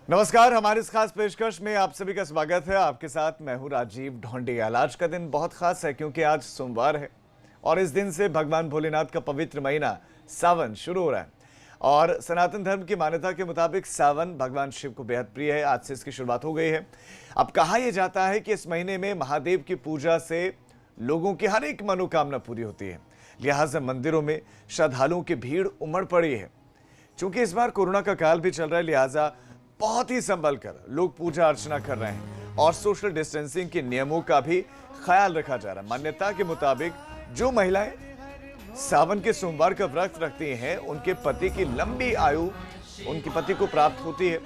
नमस्कार, हमारे इस खास पेशकश में आप सभी का स्वागत है। आपके साथ मैं हूं राजीव ढोंडियाल। आज का दिन बहुत खास है क्योंकि आज सोमवार है और इस दिन से भगवान भोलेनाथ का पवित्र महीना सावन शुरू हो रहा है। और सनातन धर्म की मान्यता के मुताबिक सावन भगवान शिव को बेहद प्रिय है। आज से इसकी शुरुआत हो गई है। अब कहा यह जाता है कि इस महीने में महादेव की पूजा से लोगों की हर एक मनोकामना पूरी होती है। लिहाजा मंदिरों में श्रद्धालुओं की भीड़ उमड़ पड़ी है। चूंकि इस बार कोरोना का काल भी चल रहा है, लिहाजा बहुत ही संभल कर लोग पूजा अर्चना कर रहे हैं और सोशल डिस्टेंसिंग के नियमों का भी ख्याल रखा जा रहा है। मान्यता के मुताबिक जो महिलाएं सावन के सोमवार का व्रत रखती हैं, उनके पति की लंबी आयु उनके पति को प्राप्त होती है।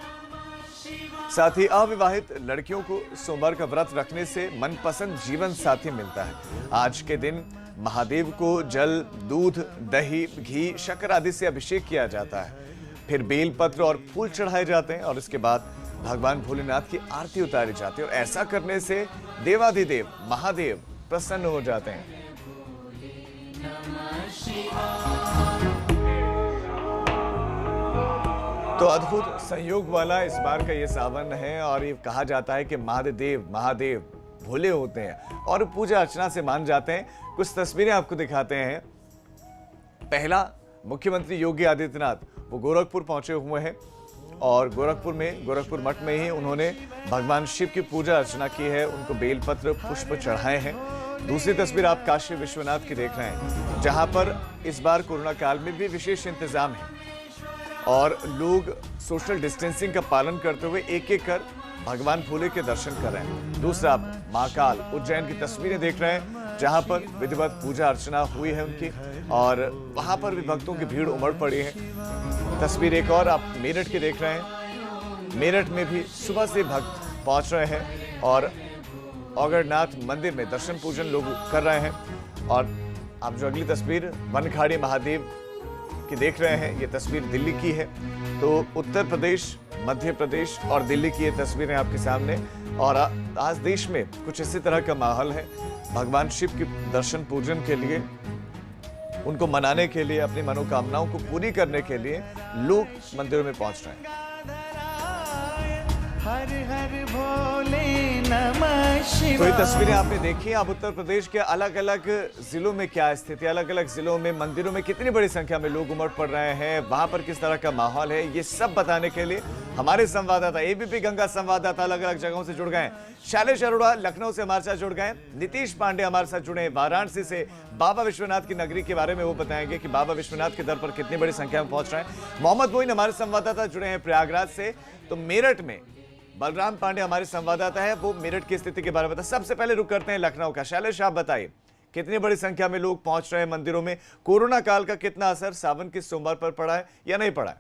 साथ ही अविवाहित लड़कियों को सोमवार का व्रत रखने से मनपसंद जीवन साथी मिलता है। आज के दिन महादेव को जल, दूध, दही, घी, शक्कर आदि से अभिषेक किया जाता है। फिर बेलपत्र और फूल चढ़ाए जाते हैं और इसके बाद भगवान भोलेनाथ की आरती उतारी जाती है और ऐसा करने से देवाधिदेव महादेव प्रसन्न हो जाते हैं। तो अद्भुत संयोग वाला इस बार का ये सावन है और ये कहा जाता है कि महादेव भोले होते हैं और पूजा अर्चना से मान जाते हैं। कुछ तस्वीरें आपको दिखाते हैं। पहला, मुख्यमंत्री योगी आदित्यनाथ वो गोरखपुर पहुंचे हुए हैं और गोरखपुर मठ में ही उन्होंने भगवान शिव की पूजा अर्चना की है। उनको बेलपत्र, पुष्प चढ़ाए हैं। दूसरी तस्वीर आप काशी विश्वनाथ की देख रहे हैं, जहां पर इस बार कोरोना काल में भी विशेष इंतजाम है और लोग सोशल डिस्टेंसिंग का पालन करते हुए एक एक कर भगवान भोले के दर्शन कर रहे हैं। दूसरा, महाकाल उज्जैन की तस्वीरें देख रहे हैं, जहां पर विधिवत पूजा अर्चना हुई है उनकी और वहां पर भी भक्तों की भीड़ उमड़ पड़ी है। तस्वीर एक और आप मेरठ की देख रहे हैं। मेरठ में भी सुबह से भक्त पहुंच रहे हैं और औगड़नाथ मंदिर में दर्शन पूजन लोग कर रहे हैं। और आप जो अगली तस्वीर वनखाड़ी महादेव की देख रहे हैं, ये तस्वीर दिल्ली की है। तो उत्तर प्रदेश, मध्य प्रदेश और दिल्ली की ये तस्वीरें आपके सामने। और आज देश में कुछ इसी तरह का माहौल है। भगवान शिव के दर्शन पूजन के लिए, उनको मनाने के लिए, अपनी मनोकामनाओं को पूरी करने के लिए लोग मंदिरों में पहुंच रहे हैं। हर हर भोले नमः शिवाय। तो ये तस्वीरें आपने देखी। अब उत्तर प्रदेश के अलग अलग जिलों में क्या स्थिति, अलग अलग जिलों में मंदिरों में कितनी बड़ी संख्या में लोग उमड़ पड़ रहे हैं, वहां पर किस तरह का माहौल है, ये सब बताने के लिए हमारे संवाददाता, एबीपी गंगा संवाददाता अलग अलग जगहों से जुड़ गए हैं। शैलेश अरोड़ा लखनऊ से हमारे साथ जुड़ गए। नीतीश पांडे हमारे साथ जुड़े वाराणसी से। बाबा विश्वनाथ की नगरी के बारे में वो बताएंगे कि बाबा विश्वनाथ के दर पर कितनी बड़ी संख्या में पहुंच रहे हैं। मोहम्मद मोइन हमारे संवाददाता जुड़े हैं प्रयागराज से। तो मेरठ में बलराम पांडे हमारे संवाददाता है, वो मेरठ की स्थिति के बारे में बताए। सबसे पहले रुक करते हैं लखनऊ का। शैलेश, आप बताइए कितनी बड़ी संख्या में लोग पहुंच रहे हैं मंदिरों में? कोरोना काल का कितना असर सावन के सोमवार पर पड़ा है या नहीं पड़ा है?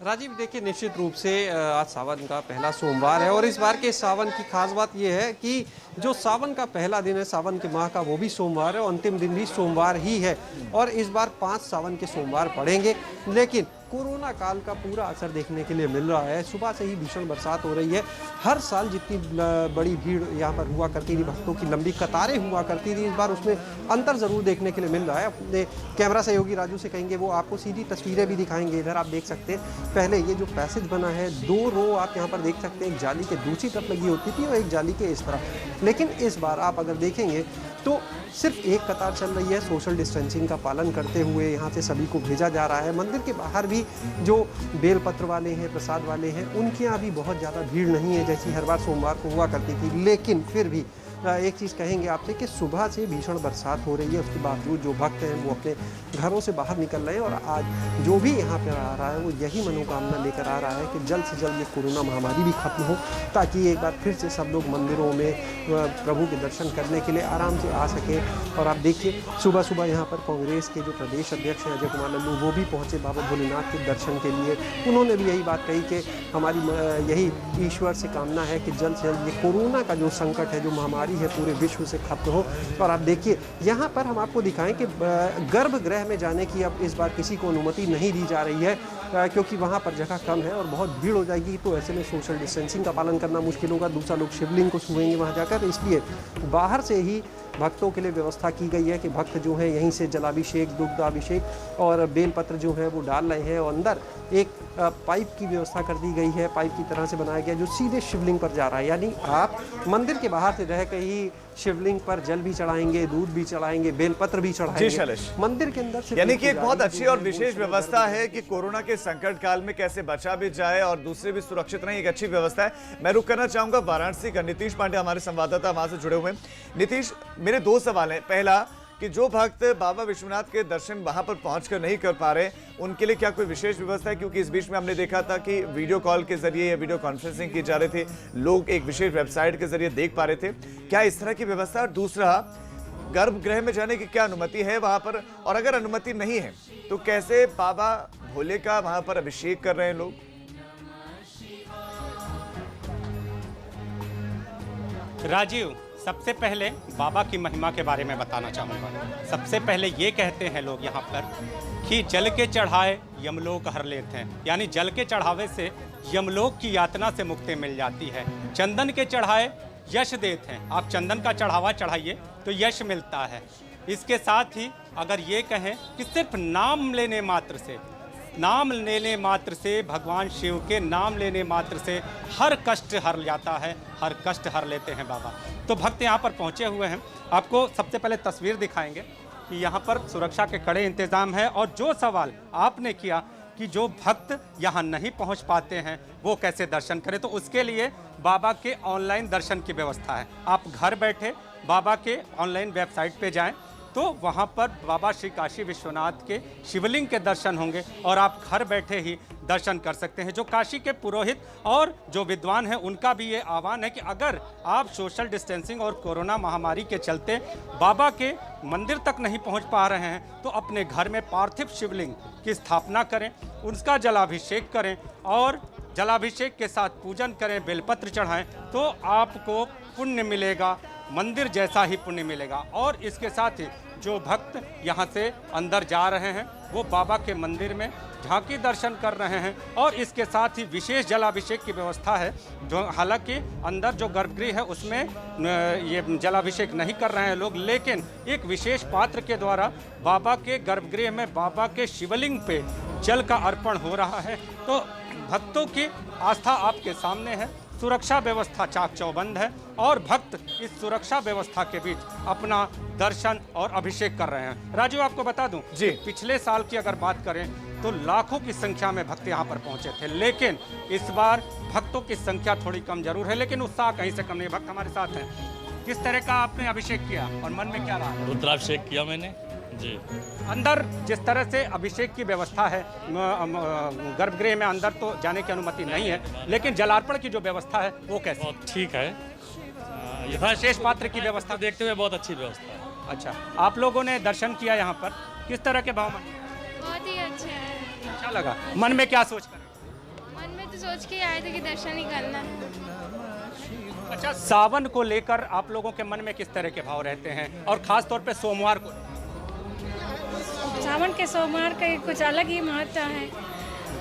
राजीव, देखिए, निश्चित रूप से आज सावन का पहला सोमवार है और इस बार के सावन की खास बात यह है कि जो सावन का पहला दिन है सावन के माह का, वो भी सोमवार है और अंतिम दिन भी सोमवार ही है। और इस बार 5 सावन के सोमवार पड़ेंगे, लेकिन कोरोना काल का पूरा असर देखने के लिए मिल रहा है। सुबह से ही भीषण बरसात हो रही है। हर साल जितनी बड़ी भीड़ यहाँ पर हुआ करती थी, भक्तों की लंबी कतारें हुआ करती थी, इस बार उसमें अंतर ज़रूर देखने के लिए मिल रहा है। अपने कैमरा सहयोगी राजू से कहेंगे, वो आपको सीधी तस्वीरें भी दिखाएंगे। इधर आप देख सकते हैं, पहले ये जो पैसेज बना है, 2 रो आप यहाँ पर देख सकते हैं। एक जाली के दूसरी तरफ लगी होती थी और एक जाली के इस तरफ। लेकिन इस बार आप अगर देखेंगे तो सिर्फ एक कतार चल रही है। सोशल डिस्टेंसिंग का पालन करते हुए यहाँ से सभी को भेजा जा रहा है। मंदिर के बाहर भी जो बेलपत्र वाले हैं, प्रसाद वाले हैं, उनके यहाँ भी बहुत ज़्यादा भीड़ नहीं है जैसी हर बार सोमवार को हुआ करती थी। लेकिन फिर भी एक चीज़ कहेंगे आपसे कि सुबह से भीषण बरसात हो रही है, उसके बावजूद जो भक्त हैं वो अपने घरों से बाहर निकल रहे हैं और आज जो भी यहाँ पर आ रहा है वो यही मनोकामना लेकर आ रहा है कि जल्द से जल्द ये कोरोना महामारी भी खत्म हो, ताकि एक बार फिर से सब लोग मंदिरों में प्रभु के दर्शन करने के लिए आराम से आ सकें। और आप देखिए, सुबह सुबह यहाँ पर कांग्रेस के जो प्रदेश अध्यक्ष हैं अजय कुमार लल्लू, वो भी पहुँचे बाबा भोलेनाथ के दर्शन के लिए। उन्होंने भी यही बात कही कि हमारी यही ईश्वर से कामना है कि जल्द से जल्द ये कोरोना का जो संकट है, जो महामारी है, पूरे विश्व से खत्म हो। और आप देखिए, यहाँ पर हम आपको दिखाएं कि गर्भगृह में जाने की अब इस बार किसी को अनुमति नहीं दी जा रही है, क्योंकि वहाँ पर जगह कम है और बहुत भीड़ हो जाएगी। तो ऐसे में सोशल डिस्टेंसिंग का पालन करना मुश्किल होगा। दूसरा, लोग शिवलिंग को छुएंगे वहाँ जाकर, इसलिए बाहर से ही भक्तों के लिए व्यवस्था की गई है कि भक्त जो है यहीं से जलाभिषेक, दुग्धाभिषेक और बेलपत्र जो है वो डाल रहे हैं। और अंदर एक पाइप की व्यवस्था कर दी गई है, पाइप की तरह से बनाया गया जो सीधे शिवलिंग पर जा रहा है। यानी आप मंदिर के बाहर से रह के ही शिवलिंग पर जल भी चढ़ाएंगे, दूध भी चढ़ाएंगे, बेलपत्र भी चढ़ाएंगे। मंदिर के अंदर से यानी कि एक बहुत अच्छी और विशेष व्यवस्था है कि कोरोना के संकट काल में कैसे बचा भी जाए और दूसरे भी सुरक्षित रहें। एक अच्छी व्यवस्था है। मैं रुक करना चाहूंगा वाराणसी का नीतीश पांडे, हमारे संवाददाता वहां से जुड़े हुए हैं। नीतीश, मेरे दो सवाल हैं। पहला कि जो भक्त बाबा विश्वनाथ के दर्शन वहां पर पहुंचकर नहीं कर पा रहे, उनके लिए क्या कोई विशेष व्यवस्था है? क्योंकि इस बीच में हमने देखा था कि वीडियो कॉल के जरिए या वीडियो कॉन्फ्रेंसिंग की जा रही थी, लोग एक विशेष वेबसाइट के जरिए देख पा रहे थे। क्या इस तरह की व्यवस्था? और दूसरा, गर्भगृह में जाने की क्या अनुमति है वहां पर? और अगर अनुमति नहीं है तो कैसे बाबा भोले का वहां पर अभिषेक कर रहे हैं लोग? राजीव, सबसे पहले बाबा की महिमा के बारे में बताना चाहूँगा। सबसे पहले ये कहते हैं लोग यहाँ पर कि जल के चढ़ाए यमलोक हर लेते हैं, यानी जल के चढ़ावे से यमलोक की यातना से मुक्ति मिल जाती है। चंदन के चढ़ाए यश देते हैं, आप चंदन का चढ़ावा चढ़ाइए तो यश मिलता है। इसके साथ ही अगर ये कहें कि सिर्फ नाम लेने मात्र से भगवान शिव के नाम लेने मात्र से हर कष्ट हर जाता है, हर कष्ट हर लेते हैं बाबा। तो भक्त यहाँ पर पहुँचे हुए हैं। आपको सबसे पहले तस्वीर दिखाएंगे कि यहाँ पर सुरक्षा के कड़े इंतजाम है। और जो सवाल आपने किया कि जो भक्त यहाँ नहीं पहुँच पाते हैं वो कैसे दर्शन करें, तो उसके लिए बाबा के ऑनलाइन दर्शन की व्यवस्था है। आप घर बैठे बाबा के ऑनलाइन वेबसाइट पे जाएं तो वहाँ पर बाबा श्री काशी विश्वनाथ के शिवलिंग के दर्शन होंगे और आप घर बैठे ही दर्शन कर सकते हैं। जो काशी के पुरोहित और जो विद्वान हैं उनका भी ये आह्वान है कि अगर आप सोशल डिस्टेंसिंग और कोरोना महामारी के चलते बाबा के मंदिर तक नहीं पहुँच पा रहे हैं तो अपने घर में पार्थिव शिवलिंग की स्थापना करें, उसका जलाभिषेक करें और जलाभिषेक के साथ पूजन करें, बेलपत्र चढ़ाएं तो आपको पुण्य मिलेगा, मंदिर जैसा ही पुण्य मिलेगा। और इसके साथ ही जो भक्त यहाँ से अंदर जा रहे हैं वो बाबा के मंदिर में झांकी दर्शन कर रहे हैं। और इसके साथ ही विशेष जलाभिषेक की व्यवस्था है, जो हालांकि अंदर जो गर्भगृह है उसमें ये जलाभिषेक नहीं कर रहे हैं लोग, लेकिन एक विशेष पात्र के द्वारा बाबा के गर्भगृह में बाबा के शिवलिंग पे जल का अर्पण हो रहा है। तो भक्तों की आस्था आपके सामने है। सुरक्षा व्यवस्था चाक चौबंद है और भक्त इस सुरक्षा व्यवस्था के बीच अपना दर्शन और अभिषेक कर रहे हैं। राजू, आपको बता दूं जी, पिछले साल की अगर बात करें तो लाखों की संख्या में भक्त यहाँ पर पहुँचे थे, लेकिन इस बार भक्तों की संख्या थोड़ी कम जरूर है, लेकिन उत्साह कहीं से कम नहीं। भक्त हमारे साथ हैं। किस तरह का आपने अभिषेक किया और मन में क्या रहा? रुद्राभिषेक किया मैंने जी। अंदर जिस तरह से अभिषेक की व्यवस्था है, गर्भगृह में अंदर तो जाने की अनुमति नहीं है, लेकिन जलार्पण की जो व्यवस्था है वो कैसे? बहुत ठीक है। विशेष पात्र की व्यवस्था देखते हुए बहुत अच्छी व्यवस्था है। अच्छा, आप लोगों ने दर्शन किया यहाँ पर, किस तरह के भाव में? बहुत ही अच्छा है। अच्छा लगा। मन में क्या सोच कर? मन में तो सोच के आए थे कि दर्शन ही करना है। अच्छा, सावन को लेकर आप लोगों के मन में किस तरह के भाव रहते हैं और खास तौर पे सोमवार को? सावन के सोमवार का कुछ अलग ही महत्व है,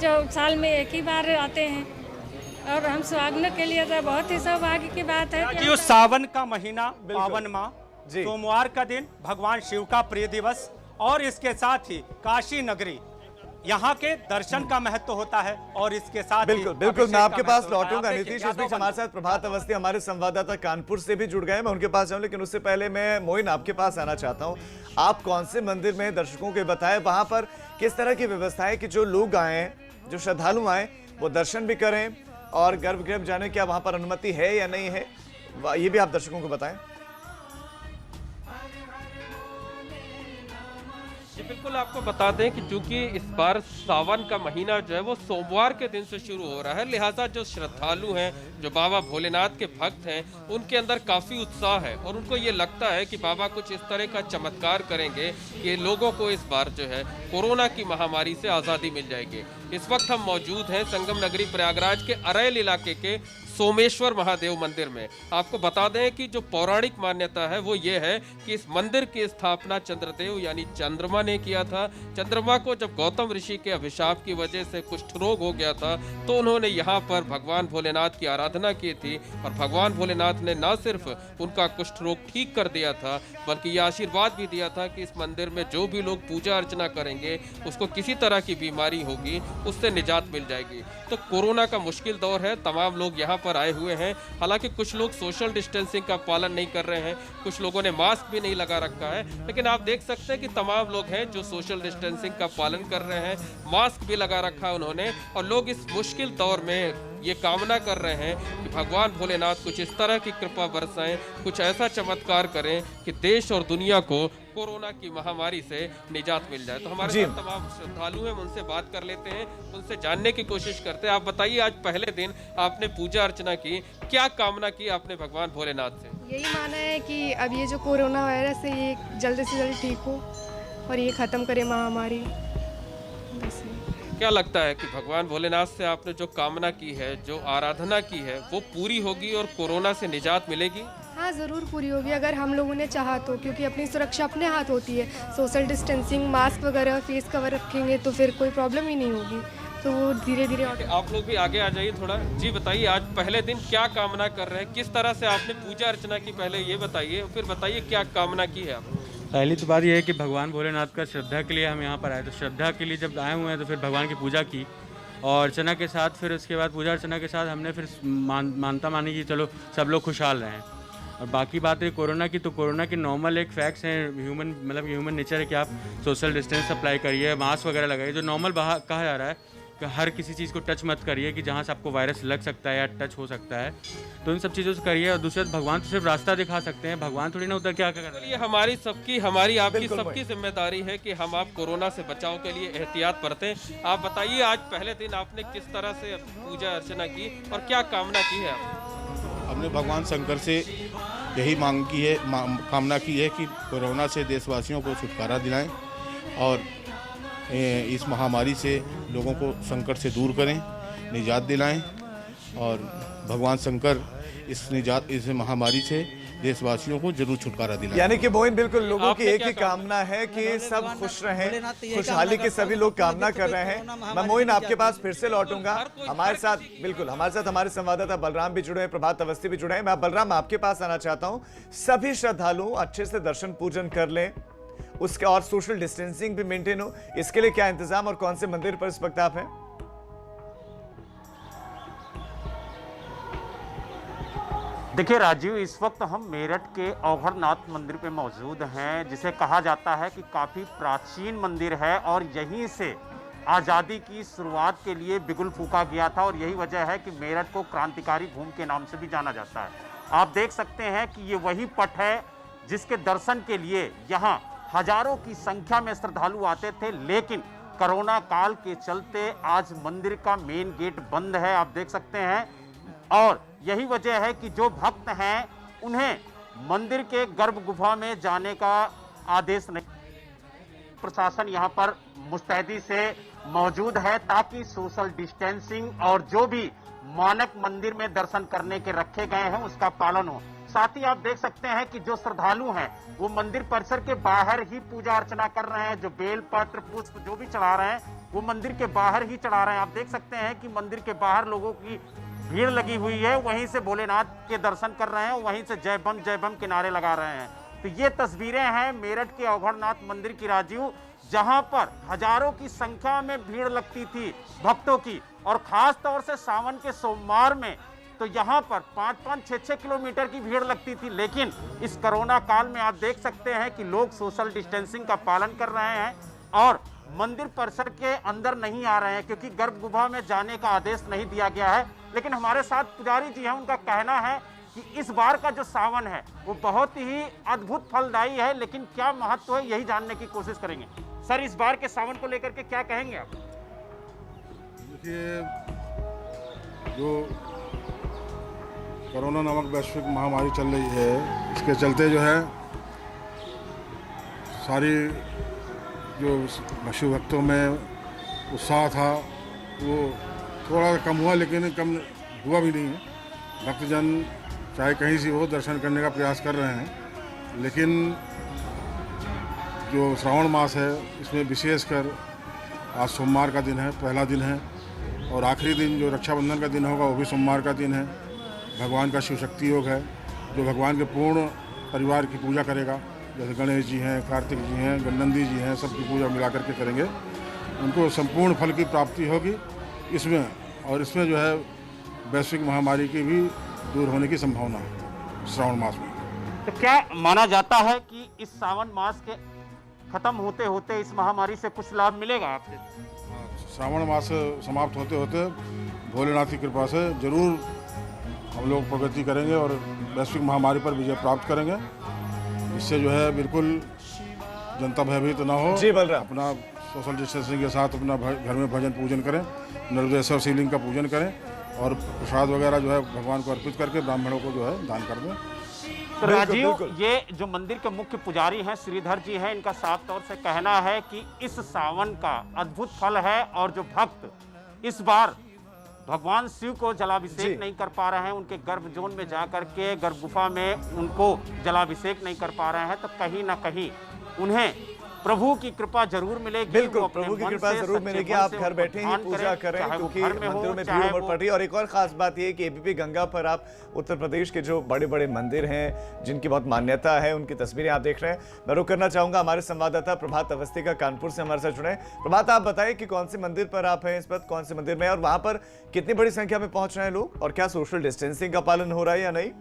जो साल में एक ही बार आते हैं और हम सुहागनों के लिए तो बहुत ही सौभाग्य की बात है कि सावन का महीना, पावन माह, सोमवार का दिन, भगवान शिव का प्रिय दिवस और इसके साथ ही काशी नगरी, यहाँ के दर्शन का महत्व होता है। और इसके साथ बिल्कुल मैं आपके पास लौटूंगा नीतीश। इस बीच हमारे साथ प्रभात अवस्थी हमारे संवाददाता कानपुर से भी जुड़ गए, मैं उनके पास जाऊं, लेकिन उससे पहले मैं मोइन आपके पास आना चाहता हूं। आप कौन से मंदिर में दर्शकों के बताएं वहां पर किस तरह की व्यवस्था है कि जो लोग आए, जो श्रद्धालु आए वो दर्शन भी करें और गर्भगृह में जाने की वहां पर अनुमति है या नहीं है, ये भी आप दर्शकों को बताएं। जी बिल्कुल, आपको बता दें कि चूंकि इस बार सावन का महीना जो है वो सोमवार के दिन से शुरू हो रहा है, लिहाजा जो श्रद्धालु हैं, जो बाबा भोलेनाथ के भक्त हैं, उनके अंदर काफ़ी उत्साह है और उनको ये लगता है कि बाबा कुछ इस तरह का चमत्कार करेंगे कि लोगों को इस बार जो है कोरोना की महामारी से आज़ादी मिल जाएगी। इस वक्त हम मौजूद हैं संगम नगरी प्रयागराज के अरैल इलाके के सोमेश्वर महादेव मंदिर में। आपको बता दें कि जो पौराणिक मान्यता है वो ये है कि इस मंदिर की स्थापना चंद्रदेव यानी चंद्रमा ने किया था। चंद्रमा को जब गौतम ऋषि के अभिशाप की वजह से कुष्ठ रोग हो गया था तो उन्होंने यहाँ पर भगवान भोलेनाथ की आराधना की थी और भगवान भोलेनाथ ने न सिर्फ उनका कुष्ठ रोग ठीक कर दिया था बल्कि ये आशीर्वाद भी दिया था कि इस मंदिर में जो भी लोग पूजा अर्चना करेंगे उसको किसी तरह की बीमारी होगी उससे निजात मिल जाएगी। तो कोरोना का मुश्किल दौर है, तमाम लोग यहाँ पर आए हुए हैं। हालांकि कुछ लोग सोशल डिस्टेंसिंग का पालन नहीं कर रहे हैं, कुछ लोगों ने मास्क भी नहीं लगा रखा है, लेकिन आप देख सकते हैं कि तमाम लोग हैं जो सोशल डिस्टेंसिंग का पालन कर रहे हैं, मास्क भी लगा रखा है उन्होंने। और लोग इस मुश्किल दौर में ये कामना कर रहे हैं कि भगवान भोलेनाथ कुछ इस तरह की कृपा बरसाएं, कुछ ऐसा चमत्कार करें कि देश और दुनिया को कोरोना की महामारी से निजात मिल जाए। तो हमारे साथ तमाम श्रद्धालु हैं, उनसे बात कर लेते हैं, उनसे जानने की कोशिश करते हैं। आप बताइए, आज पहले दिन आपने पूजा अर्चना की, क्या कामना की आपने भगवान भोलेनाथ से? यही माना है कि अब ये जो कोरोना वायरस है ये जल्द से जल्द ठीक हो और ये ख़त्म करे महामारी। बस क्या लगता है कि भगवान भोलेनाथ से आपने जो कामना की है, जो आराधना की है, वो पूरी होगी और कोरोना से निजात मिलेगी? हाँ, ज़रूर पूरी होगी अगर हम लोगों ने चाहा तो, क्योंकि अपनी सुरक्षा अपने हाथ होती है। सोशल डिस्टेंसिंग, मास्क वगैरह, फेस कवर रखेंगे तो फिर कोई प्रॉब्लम ही नहीं होगी। तो वो धीरे धीरे आप लोग भी आगे आ जाइए थोड़ा। जी बताइए, आज पहले दिन क्या कामना कर रहे हैं, किस तरह से आपने पूजा अर्चना की, पहले ये बताइए, फिर बताइए क्या कामना की है आपने? पहली तो बात यह है कि भगवान भोलेनाथ का श्रद्धा के लिए हम यहाँ पर आए, तो श्रद्धा के लिए जब आए हुए हैं तो फिर भगवान की पूजा की और अर्चना के साथ, फिर उसके बाद पूजा अर्चना के साथ हमने फिर मानता मानी कि चलो सब लोग खुशहाल रहें। और बाकी बात है कोरोना की, तो कोरोना के नॉर्मल एक फैक्ट्स हैं, ह्यूमन नेचर है कि आप सोशल डिस्टेंस अप्लाई करिए, मास्क वगैरह लगाइए, जो नॉर्मल कहा जा रहा है कि हर किसी चीज़ को टच मत करिए कि जहाँ से आपको वायरस लग सकता है या टच हो सकता है, तो इन सब चीज़ों से करिए। और दूसरा, भगवान तो सिर्फ रास्ता दिखा सकते हैं, भगवान थोड़ी ना उधर क्या कर। ये हमारी आपकी सबकी जिम्मेदारी है कि हम आप कोरोना से बचाव के लिए एहतियात बरतें। आप बताइए, आज पहले दिन आपने किस तरह से पूजा अर्चना की और क्या कामना की है आपने? हमने भगवान शंकर से यही कामना की है कि कोरोना से देशवासियों को छुटकारा दिलाएं और इस महामारी से लोगों को संकट से दूर करें, निजात दिलाएं। और भगवान शंकर इस महामारी से देशवासियों को जरूर छुटकारा दिलाएं। यानी कि मोइन, बिल्कुल लोगों की एक ही कामना है कि सब खुश रहें, खुशहाली के सभी लोग कामना कर रहे हैं। मैं मोइन आपके पास फिर से लौटूंगा। हमारे साथ हमारे संवाददाता बलराम भी जुड़े हैं, प्रभात अवस्थी भी जुड़े हैं। मैं बलराम आपके पास आना चाहता हूँ। सभी श्रद्धालु अच्छे से दर्शन पूजन कर लें, उसके और सोशल डिस्टेंसिंग भी मेंटेन हो, इसके लिए क्या इंतजाम और कौन से मंदिर पर इस वक्त आप हैं? देखिए राजीव, इस वक्त हम मेरठ के औघड़नाथ मंदिर पे मौजूद हैं, जिसे कहा जाता है कि काफ़ी प्राचीन मंदिर है और यहीं से आज़ादी की शुरुआत के लिए बिगुल फूंका गया था और यही वजह है कि मेरठ को क्रांतिकारी भूमि के नाम से भी जाना जाता है। आप देख सकते हैं कि ये वही पट है जिसके दर्शन के लिए यहाँ हजारों की संख्या में श्रद्धालु आते थे, लेकिन कोरोना काल के चलते आज मंदिर का मेन गेट बंद है, आप देख सकते हैं। और यही वजह है कि जो भक्त हैं उन्हें मंदिर के गर्भ गुफा में जाने का आदेश नहीं। प्रशासन यहाँ पर मुस्तैदी से मौजूद है ताकि सोशल डिस्टेंसिंग और जो भी मानक मंदिर में दर्शन करने के रखे गए हैं उसका पालन हो। साथ ही आप देख सकते हैं कि जो श्रद्धालु हैं वो मंदिर परिसर के बाहर ही पूजा अर्चना कर रहे हैं, जो बेलपत्र पुष्प जो भी चढ़ा रहे हैं वो मंदिर के बाहर ही चढ़ा रहे हैं। आप देख सकते हैं कि मंदिर के बाहर लोगों की भीड़ लगी हुई है, वहीं से भोलेनाथ के दर्शन कर रहे हैं, वहीं से जय बम के नारे लगा रहे हैं। तो ये तस्वीरें हैं मेरठ के औघड़नाथ मंदिर की राजीव, जहां पर हजारों की संख्या में भीड़ लगती थी भक्तों की, और खास तौर से सावन के सोमवार में तो यहाँ पर 5-5, 6-6 किलोमीटर की भीड़ लगती थी। लेकिन इस कोरोना काल में आप देख सकते हैं कि लोग सोशल डिस्टेंसिंग का पालन कर रहे हैं और मंदिर परिसर के अंदर नहीं आ रहे हैं क्योंकि गर्भ गुफा में जाने का आदेश नहीं दिया गया है। लेकिन हमारे साथ पुजारी जी हैं, उनका कहना है कि इस बार का जो सावन है वो बहुत ही अद्भुत फलदायी है, लेकिन क्या महत्व है यही जानने की कोशिश करेंगे। सर, इस बार के सावन को लेकर के क्या कहेंगे आप? देखिए, जो कोरोना नामक वैश्विक महामारी चल रही है, इसके चलते जो है सारी जो शिव भक्तों में उत्साह था वो थोड़ा कम हुआ, लेकिन कम हुआ भी नहीं है। भक्तजन चाहे कहीं से हो दर्शन करने का प्रयास कर रहे हैं, लेकिन जो श्रावण मास है इसमें विशेषकर आज सोमवार का दिन है, पहला दिन है, और आखिरी दिन जो रक्षाबंधन का दिन होगा वो भी सोमवार का दिन है। भगवान का शिव शक्ति योग है, जो भगवान के पूर्ण परिवार की पूजा करेगा, जैसे गणेश जी हैं, कार्तिक जी हैं, गणनंदी जी हैं, सबकी पूजा मिला करके करेंगे, उनको संपूर्ण फल की प्राप्ति होगी इसमें। और इसमें जो है वैश्विक महामारी की भी दूर होने की संभावना है श्रावण मास में। तो क्या माना जाता है कि इस सावन मास के खत्म होते होते इस महामारी से कुछ लाभ मिलेगा आपसे? श्रावण मास समाप्त होते होते भोलेनाथ की कृपा से जरूर हम लोग प्रगति करेंगे और वैश्विक महामारी पर विजय प्राप्त करेंगे। इससे जो है बिल्कुल जनता भयभीत ना हो। जी बलराम, अपना सोशल डिस्टेंसिंग के साथ अपना घर में भजन पूजन करें, नर्मदेश्वर शिवलिंग का पूजन करें और प्रसाद वगैरह जो है भगवान को अर्पित करके ब्राह्मणों को जो है दान कर दें। तो राजीव, ये जो मंदिर के मुख्य पुजारी हैं श्रीधर जी हैं, इनका साफ तौर से कहना है कि इस सावन का अद्भुत फल है और जो भक्त इस बार भगवान शिव को जलाभिषेक नहीं कर पा रहे हैं, उनके गर्भ जोन में जाकर के गर्भ गुफा में उनको जलाभिषेक नहीं कर पा रहे हैं, तो कहीं ना कहीं उन्हें प्रभु की कृपा जरूर मिलेगी। बिल्कुल, प्रभु की कृपा जरूर मिलेगी। आप घर बैठे ही पूजा करें, क्योंकि मंदिरों में भीड़ उमड़ पड़ रही है। और एक और खास बात यह है कि एबीपी गंगा पर आप उत्तर प्रदेश के जो बड़े बड़े मंदिर हैं जिनकी बहुत मान्यता है, उनकी तस्वीरें आप देख रहे हैं। मैं रुक करना चाहूंगा हमारे संवाददाता प्रभात अवस्थी का कानपुर से हमारे साथ जुड़े। प्रभात, आप बताएं कि कौन से मंदिर पर आप हैं इस वक्त, कौन से मंदिर में, और वहां पर कितनी बड़ी संख्या में पहुंच रहे हैं लोग, और क्या सोशल डिस्टेंसिंग का पालन हो रहा है या नहीं?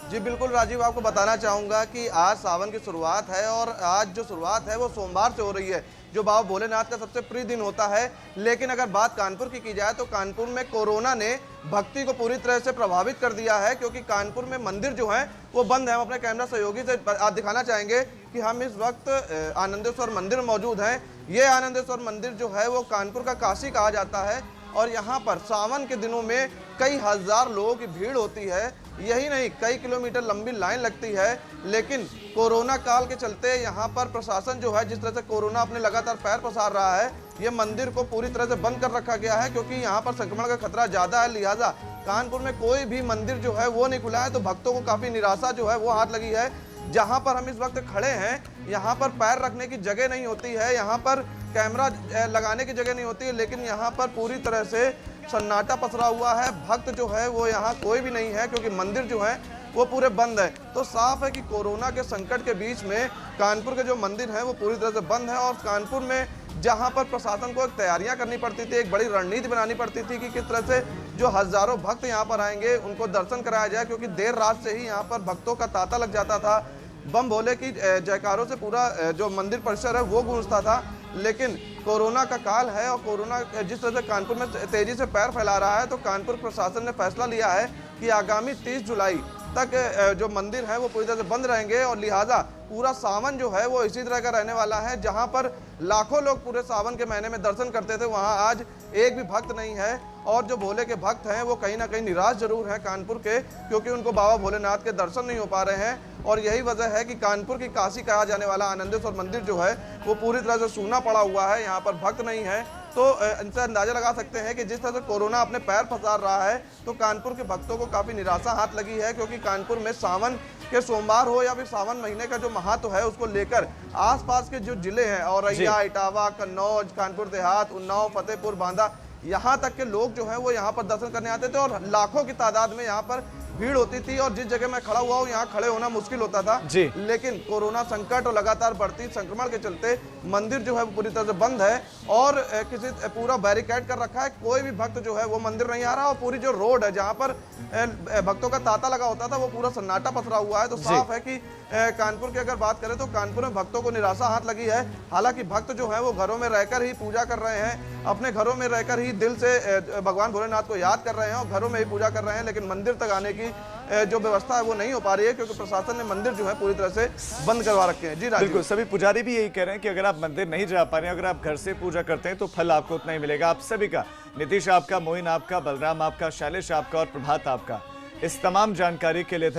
जी बिल्कुल राजीव, आपको बताना चाहूँगा कि आज सावन की शुरुआत है और आज जो शुरुआत है वो सोमवार से हो रही है, जो बाबा भोलेनाथ का सबसे प्रिय दिन होता है। लेकिन अगर बात कानपुर की जाए तो कानपुर में कोरोना ने भक्ति को पूरी तरह से प्रभावित कर दिया है, क्योंकि कानपुर में मंदिर जो है वो बंद है। हम अपने कैमरा सहयोगी से दिखाना चाहेंगे कि हम इस वक्त आनंदेश्वर मंदिर में मौजूद हैं। ये आनंदेश्वर मंदिर जो है वो कानपुर का काशी कहा जाता है और यहाँ पर सावन के दिनों में कई हजार लोगों की भीड़ होती है। यही नहीं, कई किलोमीटर लंबी लाइन लगती है। लेकिन कोरोना काल के चलते यहाँ पर प्रशासन जो है, जिस तरह से कोरोना अपने लगातार पैर पसार रहा है, ये मंदिर को पूरी तरह से बंद कर रखा गया है, क्योंकि यहाँ पर संक्रमण का खतरा ज़्यादा है। लिहाजा कानपुर में कोई भी मंदिर जो है वो नहीं खुला है, तो भक्तों को काफ़ी निराशा जो है वो हाथ लगी है। जहाँ पर हम इस वक्त खड़े हैं, यहाँ पर पैर रखने की जगह नहीं होती है, यहाँ पर कैमरा लगाने की जगह नहीं होती है, लेकिन यहाँ पर पूरी तरह से सन्नाटा पसरा हुआ है। भक्त जो है वो यहाँ कोई भी नहीं है, क्योंकि मंदिर जो है वो पूरे बंद है। तो साफ है कि कोरोना के संकट के बीच में कानपुर के जो मंदिर हैं वो पूरी तरह से बंद है। और कानपुर में जहाँ पर प्रशासन को तैयारियां करनी पड़ती थी, एक बड़ी रणनीति बनानी पड़ती थी कि किस तरह से जो हजारों भक्त यहाँ पर आएंगे उनको दर्शन कराया जाए, क्योंकि देर रात से ही यहाँ पर भक्तों का तांता लग जाता था। बम भोले की जयकारों से पूरा जो मंदिर परिसर है वो गूंजता था। लेकिन कोरोना का काल है और कोरोना जिस तरह से कानपुर में तेजी से पैर फैला रहा है, तो कानपुर प्रशासन ने फैसला लिया है कि आगामी 30 जुलाई तक जो मंदिर है वो पूरी तरह से बंद रहेंगे। और लिहाजा पूरा सावन जो है वो इसी तरह का रहने वाला है। जहां पर लाखों लोग पूरे सावन के महीने में दर्शन करते थे, वहां आज एक भी भक्त नहीं है। और जो भोले के भक्त हैं वो कहीं ना कहीं निराश जरूर हैं कानपुर के, क्योंकि उनको बाबा भोलेनाथ के दर्शन नहीं हो पा रहे हैं। और यही वजह है कि कानपुर की काशी कहा जाने वाला आनंदेश्वर मंदिर जो है वो पूरी तरह से सूना पड़ा हुआ है, यहाँ पर भक्त नहीं है। तो इनसे अंदाजा लगा सकते हैं कि जिस तरह से कोरोना अपने पैर पसार रहा है, तो कानपुर के भक्तों को काफ़ी निराशा हाथ लगी है, क्योंकि कानपुर में सावन के सोमवार हो या फिर सावन महीने का जो महत्व है उसको लेकर आसपास के जो जिले हैं, औरैया, इटावा, कन्नौज, कानपुर देहात, उन्नाव, फतेहपुर, बांदा, यहाँ तक के लोग जो हैं वो यहाँ पर दर्शन करने आते थे और लाखों की तादाद में यहाँ पर भीड़ होती थी। और जिस जगह मैं खड़ा हुआ हूँ यहाँ खड़े होना मुश्किल होता था। लेकिन कोरोना संकट और लगातार बढ़ती संक्रमण के चलते मंदिर जो है वो पूरी तरह से बंद है और किसी पूरा बैरिकेड कर रखा है। कोई भी भक्त जो है वो मंदिर नहीं आ रहा और पूरी जो रोड है जहाँ पर भक्तों का तांता लगा होता था वो पूरा सन्नाटा पसरा हुआ है। तो साफ है कि कानपुर की अगर बात करें तो कानपुर में भक्तों को निराशा हाथ लगी है। हालांकि भक्त जो है वो घरों में रहकर ही पूजा कर रहे हैं, अपने घरों में रहकर ही दिल से भगवान भोलेनाथ को याद कर रहे हैं और घरों में ही पूजा कर रहे हैं। लेकिन मंदिर तक आने की जो व्यवस्था है वो नहीं हो पा रही है, क्योंकि प्रशासन ने मंदिर जो है पूरी तरह से बंद करवा रखे हैं। जी बिल्कुल, सभी पुजारी भी यही कह रहे हैं कि अगर आप मंदिर नहीं जा पा रहे हैं, अगर आप घर से पूजा करते हैं तो फल आपको उतना ही मिलेगा। आप सभी का, नीतीश आपका, मोइन आपका, बलराम आपका, शैलेश आपका और प्रभात आपका, इस तमाम जानकारी के लिए